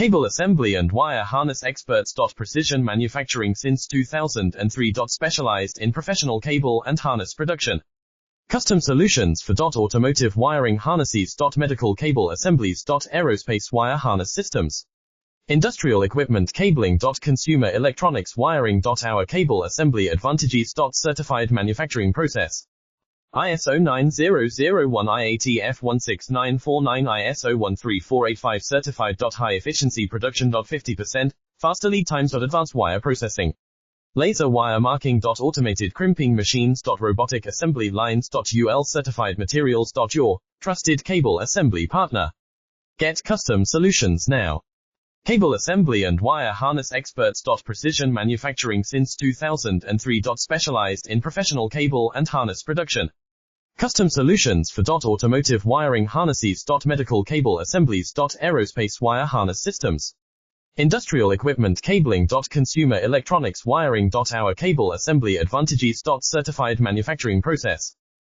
Cable assembly and wire harness experts. Precision manufacturing since 2003. Specialized in professional cable and harness production. Custom solutions for automotive wiring harnesses. Medical cable assemblies. Aerospace wire harness systems. Industrial equipment cabling. Consumer electronics wiring. Our cable assembly advantages. Certified manufacturing process. ISO 9001 IATF 16949 ISO 13485 certified. High efficiency production. 50% faster lead times. Advanced wire processing. Laser wire marking. Automated crimping machines. Robotic assembly lines. UL certified materials. Your trusted cable assembly partner. Get custom solutions now. Cable assembly and wire harness experts. Precision manufacturing since 2003. Specialized in professional cable and harness production. Custom solutions for automotive wiring harnesses. Medical cable assemblies. Aerospace wire harness systems. Industrial equipment cabling. Consumer electronics wiring. Our cable assembly advantages. Certified manufacturing process.